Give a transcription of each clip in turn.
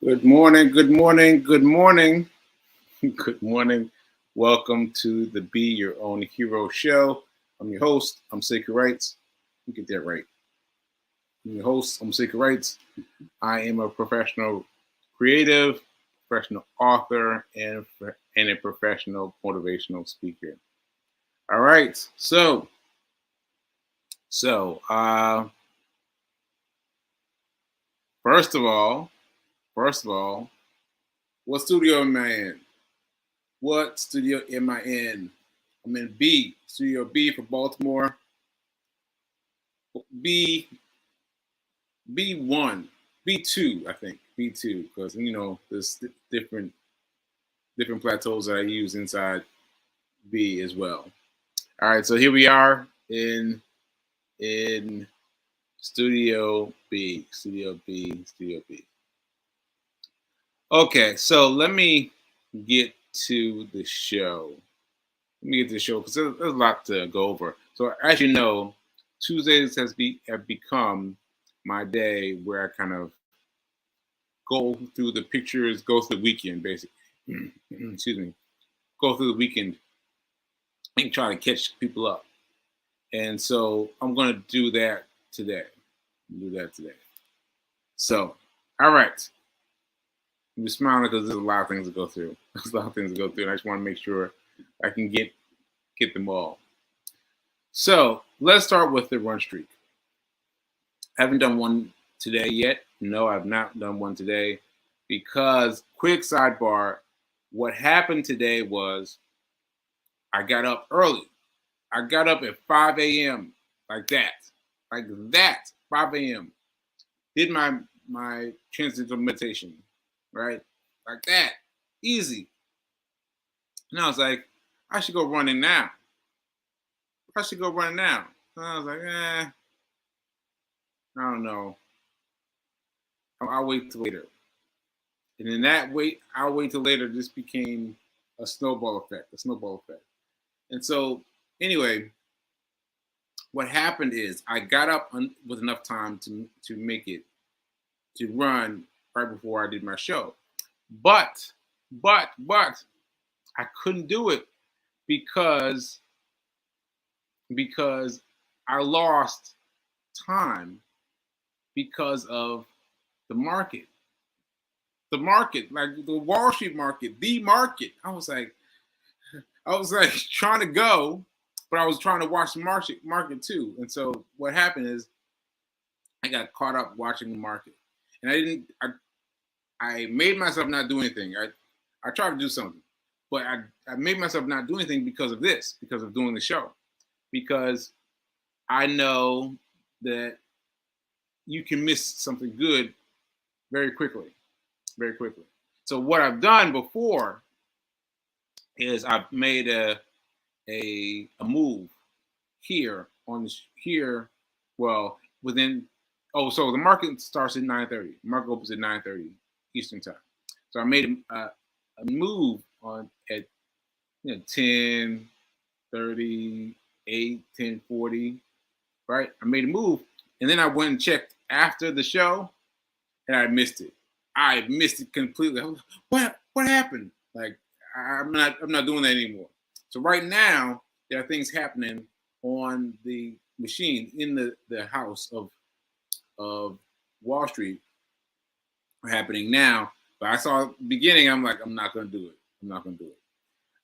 Good morning, good morning, good morning, good morning. Welcome to the Be Your Own Hero show. I'm your host, I'm Sacred Rights. You get that right. I'm your host, I'm Sacred Rights. I am a professional creative, professional author, and a professional motivational speaker. All right, so first of all, what studio am I in? What studio am I in? I'm in B, Studio B for Baltimore. B B1, B2, I think B2, because there's different plateaus that I use inside B as well. All right, so here we are in Studio B, Studio B, Studio B. Okay, so let me get to the show. Because there's a lot to go over. So as you know, Tuesdays have become my day where I kind of go through the pictures, go through the weekend, basically. Excuse me. Go through the weekend and try to catch people up. And so I'm going to do that today. So, all right. I'm just smiling because there's a lot of things to go through. And I just want to make sure I can get them all. So let's start with the run streak. I haven't done one today yet. No, I've not done one today because, quick sidebar, what happened today was I got up early. I got up at 5 a.m. like that, 5 a.m. Did my transcendental meditation, right, like that, easy. And I was like, I should go running now. And I was like, I don't know. I'll wait till later. And then I'll wait till later just became a snowball effect. And so, anyway, what happened is I got up with enough time to make it, to run right before I did my show. But I couldn't do it because I lost time because of the market. Like the Wall Street market, the market. I was like trying to go, but I was trying to watch the market too. And so what happened is I got caught up watching the market, and I made myself not do anything. I tried to do something, but I made myself not do anything because of doing the show, because I know that you can miss something good very quickly. So what I've done before is I've made a move here well, within. Oh, so the market starts at 9:30. Market opens at 9:30 Eastern time. So I made a move at 10:38, 10:40, right? I made a move, and then I went and checked after the show, and I missed it. I missed it completely. What happened? Like I'm not doing that anymore. So right now there are things happening on the machine in the house of Wall Street happening now. But I saw the beginning. I'm like, I'm not gonna do it.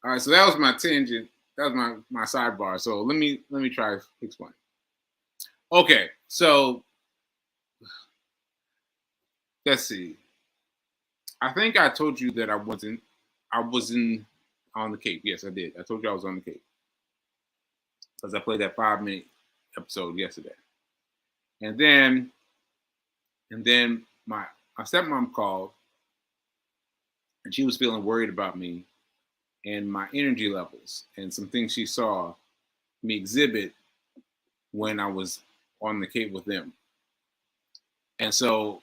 All right. So that was my tangent. That was my sidebar. So let me try to explain. Okay. So let's see. I think I told you that I wasn't on the Cape. Yes, I did. I told you I was on the Cape because I played that 5-minute episode yesterday. And then my stepmom called, and she was feeling worried about me and my energy levels and some things she saw me exhibit when I was on the Cape with them. And so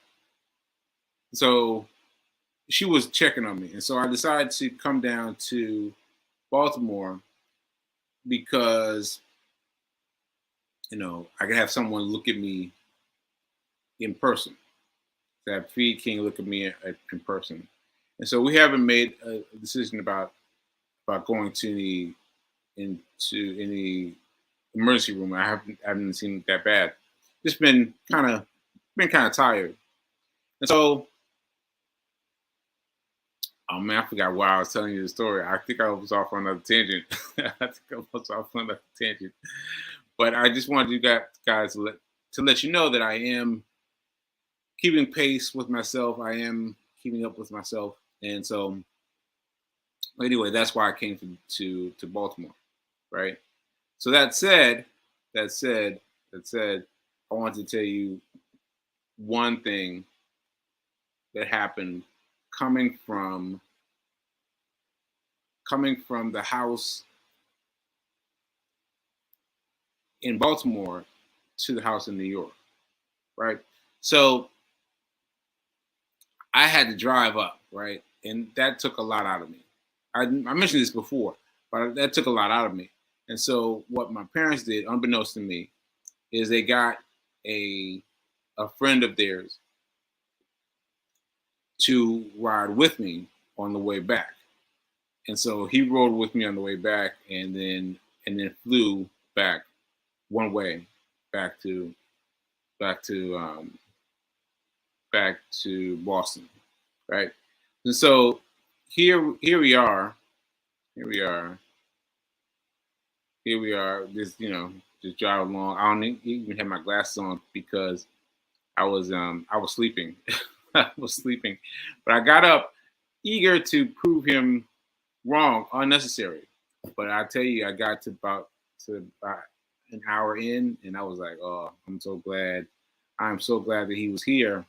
she was checking on me. And so I decided to come down to Baltimore because, I could have someone look at me in person. to have Fee King look at me in person. And so we haven't made a decision about going to any emergency room. I haven't seen it that bad. Just been kind of tired. And so, oh man, I forgot why I was telling you the story. I think I was off on another tangent. I think I was off on another tangent. But I just wanted you guys to let you know that I am keeping pace with myself. I am keeping up with myself. And so anyway, that's why I came to Baltimore, right? So that said, I want to tell you one thing that happened coming from the house in Baltimore to the house in New York, right? So I had to drive up, right? And that took a lot out of me. I mentioned this before, but that took a lot out of me. And so what my parents did, unbeknownst to me, is they got a friend of theirs to ride with me on the way back. And so he rode with me on the way back, and then flew back one way back to back to back to Boston, right? And so here we are, here we are, here we are. Just drive along. I don't even have my glasses on because I was sleeping. I was sleeping, but I got up eager to prove him wrong, unnecessary. But I tell you, I got to about an hour in, and I was like, oh, I'm so glad. I'm so glad that he was here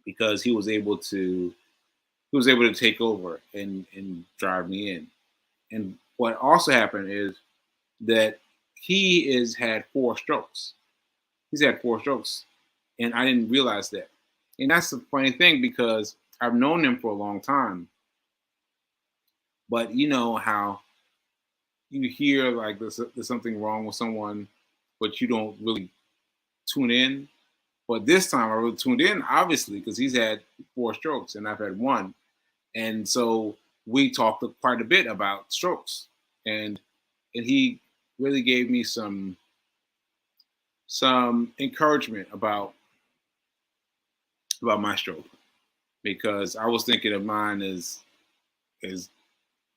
because he was able to take over and drive me in. And what also happened is that he has had 4 strokes. He's had 4 strokes, and I didn't realize that. And that's the funny thing because I've known him for a long time, but you know how you hear like there's something wrong with someone, but you don't really tune in. But this time I really tuned in, obviously, because he's had 4 strokes and I've had one. And so we talked quite a bit about strokes. And he really gave me some encouragement about my stroke because I was thinking of mine as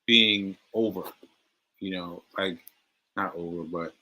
being over, like not over, but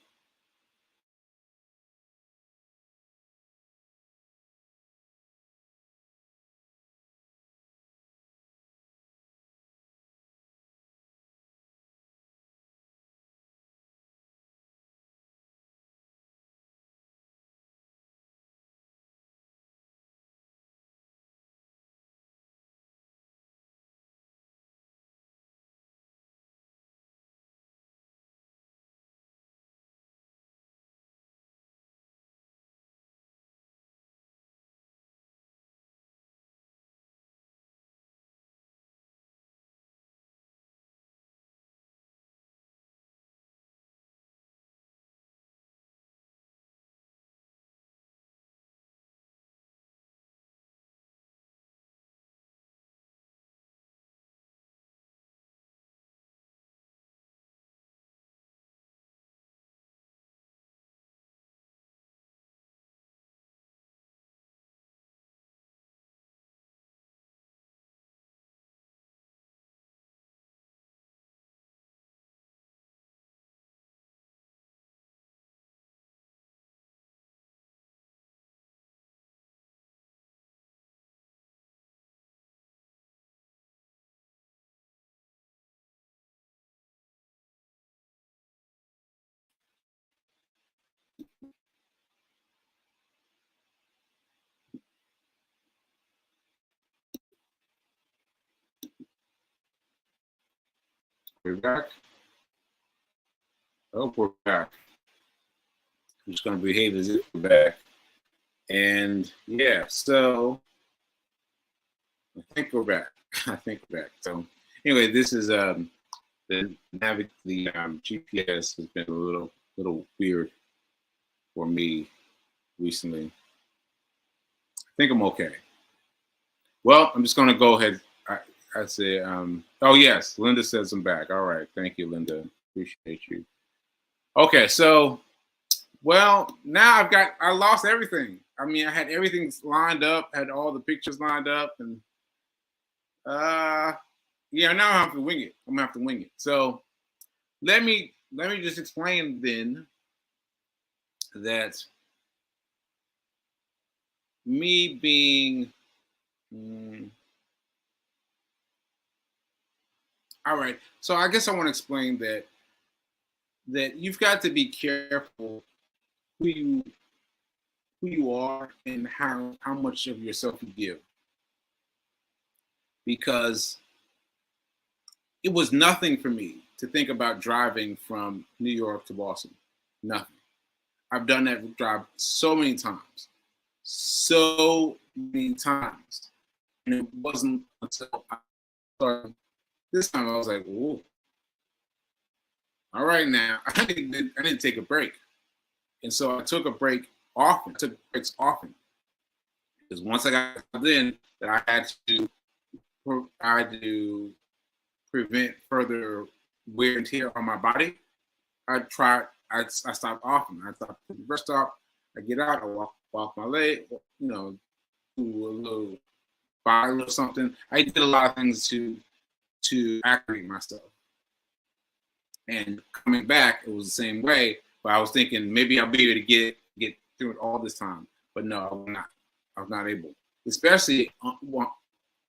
we're back. I hope we're back. I'm just gonna behave as if we're back. And yeah, so I think we're back. I think we're back. So anyway, this is the GPS has been a little weird for me recently. think I'm okay. Well, I'm just gonna go ahead. I say, oh yes, Linda says I'm back. All right, thank you, Linda. Appreciate you. Okay, so well, now I lost everything. I mean, I had everything lined up, had all the pictures lined up, and uh, yeah, now I have to wing it. I'm gonna have to wing it. So let me just explain then that me being all right. So I guess I want to explain that you've got to be careful who you are and how much of yourself you give, because it was nothing for me to think about driving from New York to Boston. Nothing. I've done that drive so many times, and it wasn't until I started this time I was like, "Whoa, all right now." I didn't take a break, and so I took a break often. I took breaks often because once I got in, that I had to prevent further wear and tear on my body. I stopped often. I stopped at the rest stop. I get out. I walk my leg. Do a little body or something. I did a lot of things to acclimate myself. And coming back, it was the same way. But I was thinking maybe I'll be able to get through it all this time. But no, I was not. I was not able, especially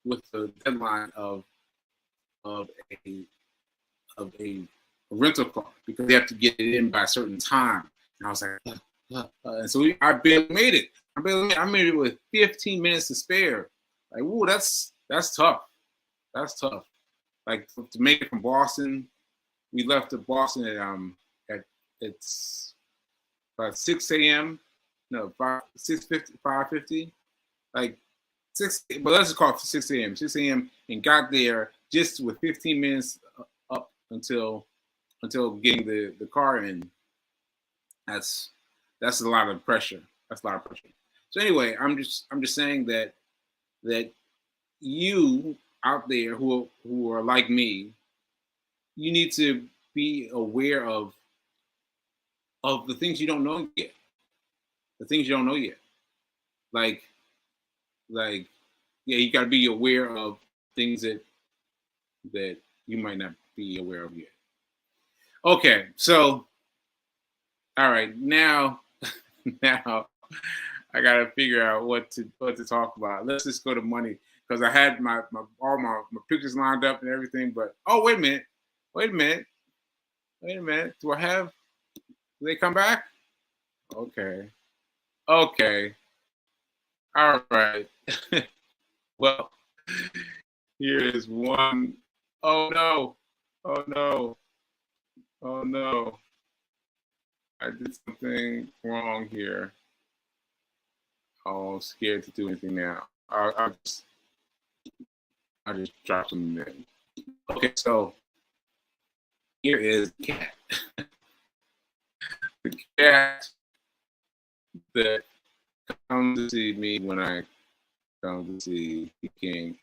with the deadline of a of a rental car, because they have to get it in by a certain time. And I was like, and so I barely made it. I made it with 15 minutes to spare. Like, whoa, that's tough. That's tough. Like to make it from Boston, we left to Boston at it's about 6 a.m. No, 5:50, like 6. But let's just call it 6 a.m. 6 a.m. and got there just with 15 minutes up until getting the car in. That's a lot of pressure. That's a lot of pressure. So anyway, I'm just saying that you out there who are like me, you need to be aware of the things you don't know yet. The things you don't know yet. Like like yeah, you got to be aware of things that you might not be aware of yet. Okay, so all right, now now I gotta figure out what to talk about. Let's just go to money, because I had all my pictures lined up and everything. But oh, wait a minute, wait a minute, wait a minute. Do I have? Do they come back? Okay, okay, all right. Well, here is one. Oh no, oh no, oh no! I did something wrong here. Oh, I'm scared to do anything now. I just dropped them in. Okay, so here is the cat. The cat that comes to see me when I come to see the king.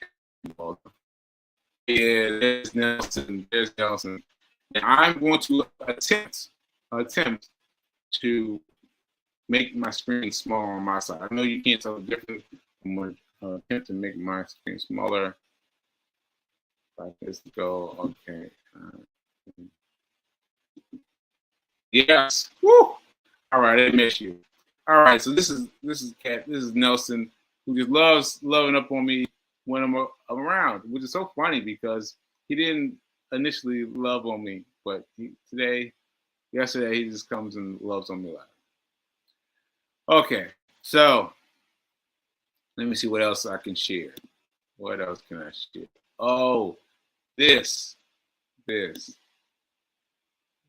Yeah, there's Nelson. There's Nelson. And I'm going to attempt to make my screen smaller on my side. I know you can't tell the difference. I'm going to attempt to make my screen smaller. Like this to go. Okay. Yes. Woo. All right, I miss you. All right, so this is Cat. This is Nelson, who just loves loving up on me when I'm around, which is so funny because he didn't initially love on me, but yesterday, he just comes and loves on me a lot. Okay, so let me see what else I can share. What else can I share? Oh, this, this,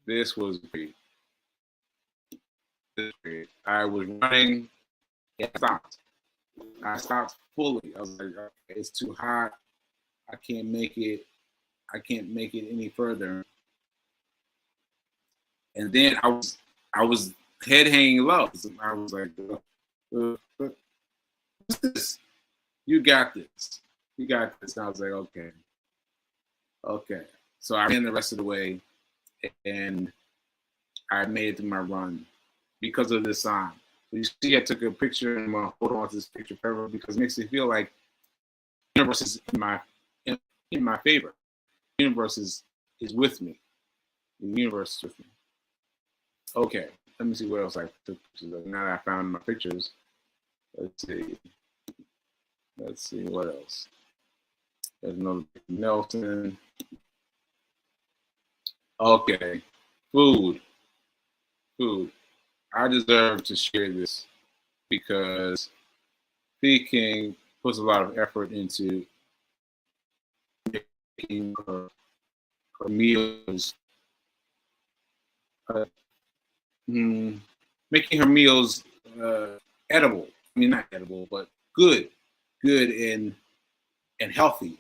this was great. I was running. I stopped. I stopped fully. I was like, okay, it's too hot. I can't make it. I can't make it any further. And then I was head hanging low. I was like, what's this? You got this. You got this. And I was like, okay. Okay. So I ran the rest of the way and I made it through my run because of this sign. So you see, I took a picture and I'm going to hold on to this picture forever because it makes me feel like the universe is in my favor. The universe is with me. The universe is with me. Okay. Let me see what else I took pictures of. Now that I found my pictures, let's see. Let's see what else. There's another Nelson. Okay. Food. Food. I deserve to share this because P. King puts a lot of effort into making her meals, uh, making her meals edible. I mean, not edible, but good and healthy.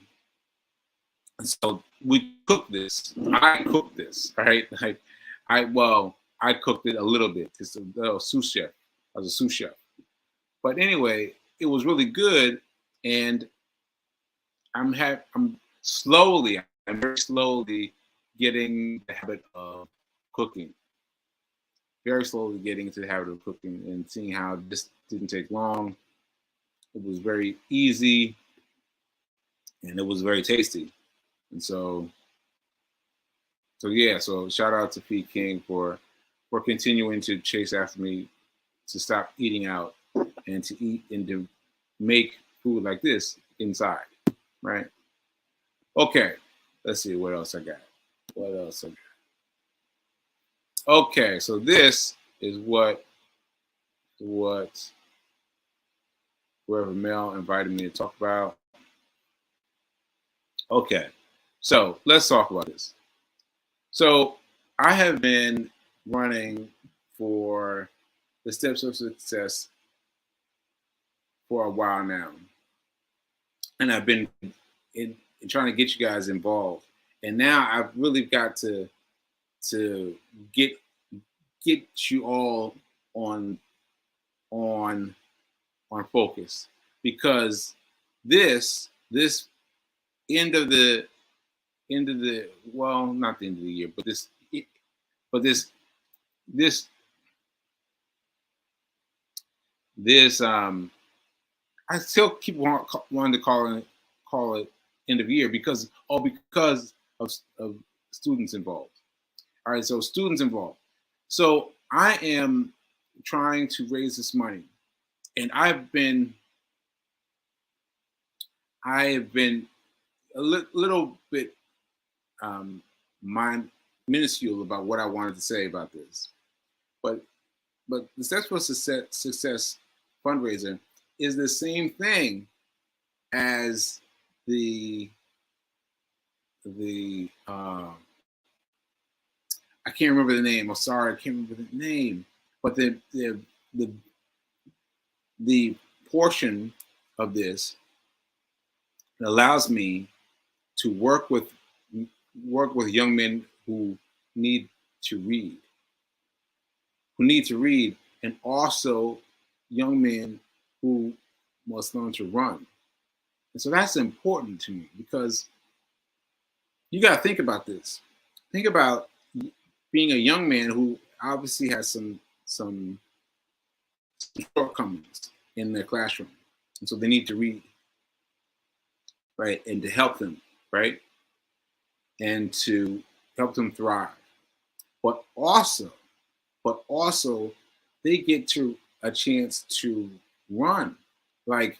And so we cooked this. I cooked this, right? Like, I cooked it a little bit. It's a sous chef. I was a sous chef. But anyway, it was really good, and I'm very slowly getting the habit of cooking. Very slowly getting into the habit of cooking and seeing how this didn't take long. It was very easy, and it was very tasty. And so yeah. So shout out to P. King for continuing to chase after me to stop eating out and to eat and to make food like this inside, right? Okay, let's see what else I got. What else I got? Okay, so this is what whoever Mel invited me to talk about. Okay, so let's talk about this. So I have been running for the Steps of Success for a while now, and I've been in trying to get you guys involved. And now I've really got to get you all on focus, because this end of the well, not the end of the year, but this I still keep wanting to call it end of year because of students involved. All right, so students involved. So I am trying to raise this money, and I've been a little bit minuscule about what I wanted to say about this, but the Steps for Success fundraiser is the same thing as the I can't remember the name. I'm sorry, I can't remember the name. But the portion of this allows me to work with young men who need to read, and also young men who must learn to run. And so that's important to me, because you got to think about this. Think about being a young man who obviously has some shortcomings in their classroom, and so they need to read, right, and to help them, right, and to help them thrive. But also they get to a chance to run. Like,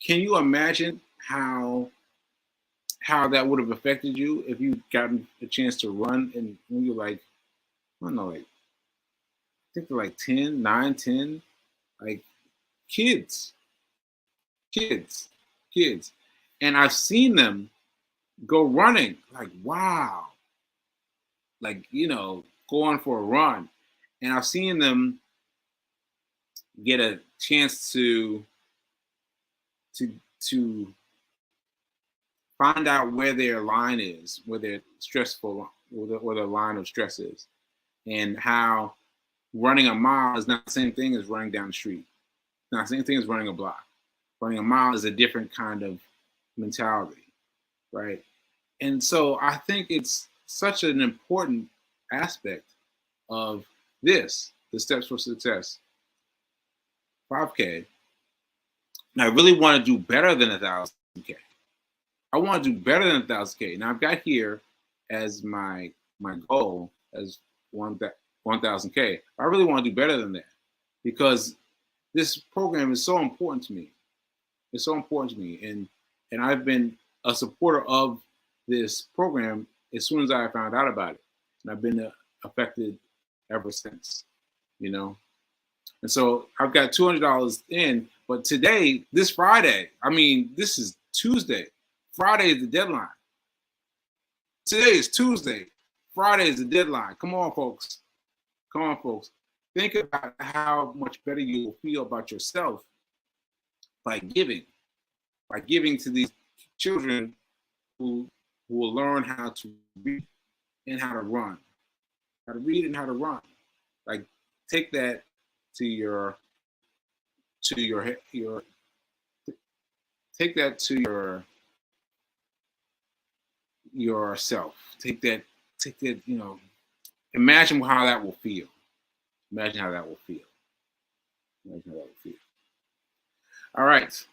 can you imagine how that would have affected you if you gotten a chance to run and when you're like, I don't know, like, I think they're like 10, 9, 10, like kids. And I've seen them go running, like, wow, like, going for a run. And I've seen them get a chance to find out where their line is, where their stressful, where their line of stress is, and how running a mile is not the same thing as running down the street. It's not the same thing as running a block. Running a mile is a different kind of mentality, right? And so I think it's such an important aspect of the Steps for Success 5K. And I really want to do better than 1,000K. I want to do better than 1,000K. Now I've got here as my goal as 1,000K. I really want to do better than that because this program is so important to me. It's so important to me, and I've been a supporter of this program as soon as I found out about it, and I've been affected ever since. You know, and so I've got $200 in, but today, this Friday, I mean, this is Tuesday. Friday is the deadline. Today is Tuesday. Friday is the deadline. Come on, folks. Come on, folks. Think about how much better you will feel about yourself by giving to these children who will learn how to read and how to run. How to read and how to run. Like, take that to your take that to yourself. Take that, you know, imagine how that will feel. Imagine how that will feel. Imagine how that will feel. All right.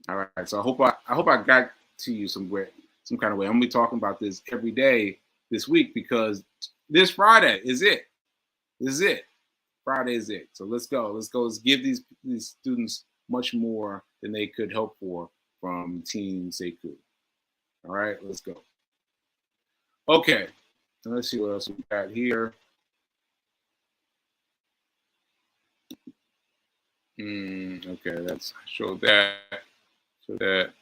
All right. So I hope I got to you some kind of way. I'm gonna be talking about this every day this week because this Friday is it. This is it. Friday is it. So let's go. Let's go. Let's give these students much more than they could hope for from Team Sekou. All right, let's go. Okay, let's see what else we got here. Okay, that's show that. Show that.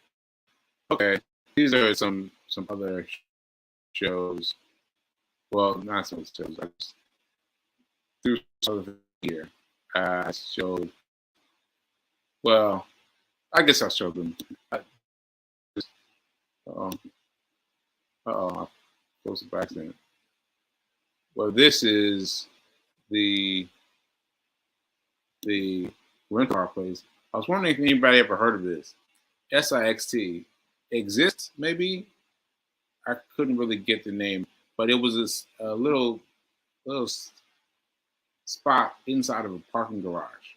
Okay, these are some other shows. Well, not some shows. I just threw some here. I showed. Well, I guess I'll show them. I posted by accident. Well, this is the rental car place. I was wondering if anybody ever heard of this. SIXT exists, maybe. I couldn't really get the name, but it was a little spot inside of a parking garage.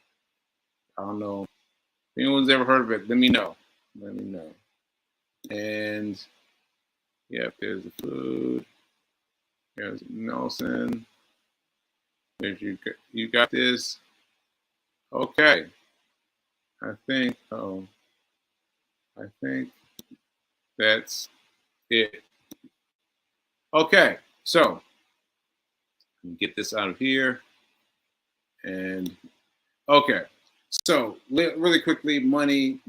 I don't know if anyone's ever heard of it. Let me know. Let me know. And yeah, there's the food. There's Nelson. There's you got this. Okay. I think that's it. Okay, so get this out of here. And okay, so really quickly, money.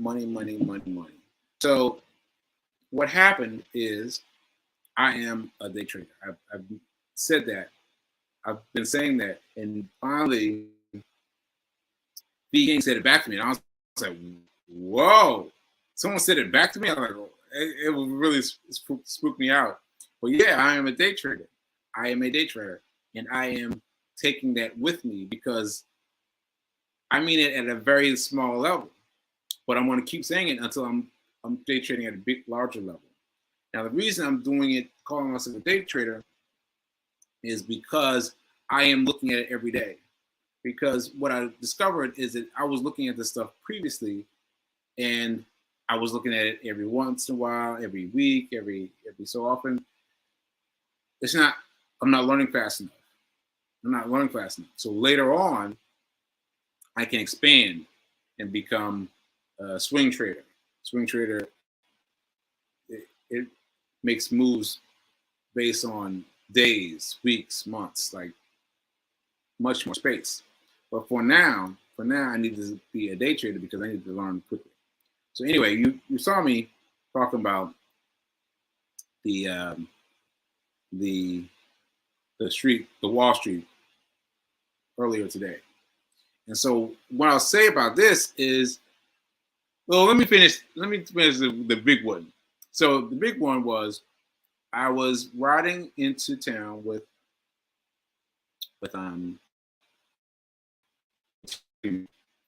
So what happened is I am a day trader. I've said that. I've been saying that. And finally, B said it back to me. And I was like, whoa. Someone said it back to me. I was like, oh, it really spooked me out. But yeah, I am a day trader. I am a day trader. And I am taking that with me because I mean it at a very small level. But I'm going to keep saying it until I'm day trading at a larger level. Now, the reason I'm doing it, calling myself a day trader, is because I am looking at it every day. Because what I discovered is that I was looking at this stuff previously, and I was looking at it every once in a while, every week, every so often. I'm not learning fast enough. So later on, I can expand and become a swing trader. Swing trader, it makes moves based on days, weeks, months, like much more space. But for now, I need to be a day trader because I need to learn quickly. So anyway, you saw me talking about the Wall Street earlier today. And so what I'll say about this is, well, let me finish the big one. So the big one was I was riding into town with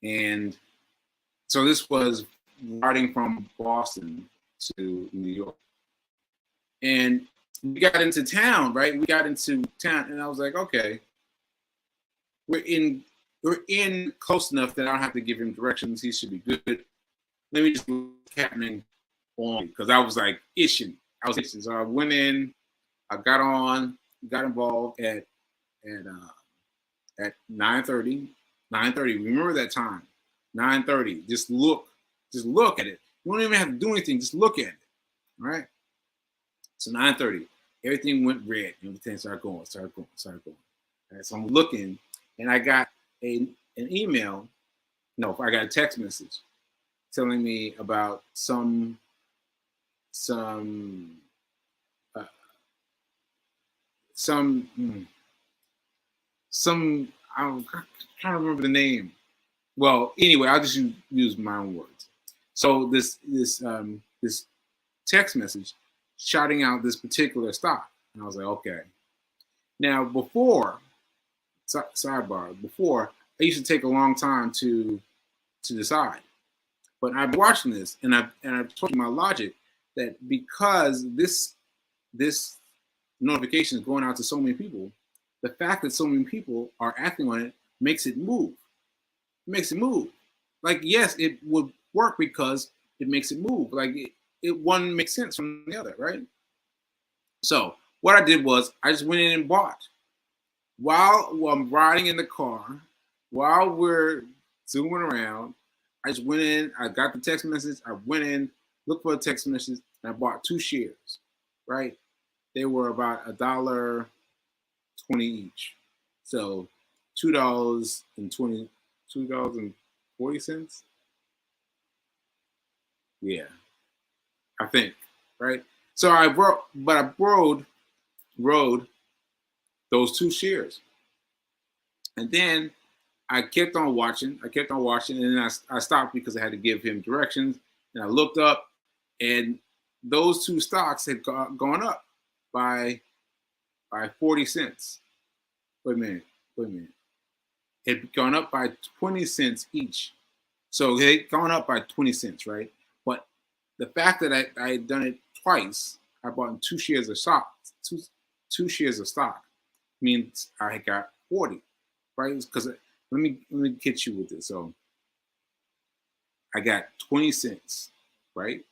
and So this was riding from Boston to New York. And we got into town, right? We got into town, and I was like, okay, we're in close enough that I don't have to give him directions. He should be good. Let me just look what's happening on, because I was like itching. I was itching. So I went in, I got on, got involved at 9:30. 9:30. Remember that time. 9:30. Just look at it. You don't even have to do anything. Just look at it. All right. So 9:30. Everything went red. Everything started going. All right, so I'm looking, and I got an email. No, I got a text message telling me about some uh, some I'm trying to remember the name. Well, anyway, I'll just use my own words. So this text message shouting out this particular stock, and I was like, okay. Now before, sidebar, before I used to take a long time to decide, but I'm watching this, and I've told you my logic that because this notification is going out to so many people, the fact that so many people are acting on it makes it move. It makes it move. Like, yes, it would work because it makes it move. Like it one makes sense from the other, right? So what I did was I just went in and bought. While I'm riding in the car, while we're zooming around, I just went in, I got the text message, I went in, looked for a text message, and I bought 2 shares, right? They were about $1.20 each. So $2.40. Yeah, I think, right? So I rode those 2 shares. And then I kept on watching, and then I stopped because I had to give him directions. And I looked up, and those 2 stocks had gone up by 40 cents. Wait a minute. It had gone up by 20 cents each. So it had gone up by 20 cents, right? But the fact that I had done it twice, I bought 2 shares of stock, two shares of stock means I got 40, right? Because let me get you with this. So I got 20 cents, right?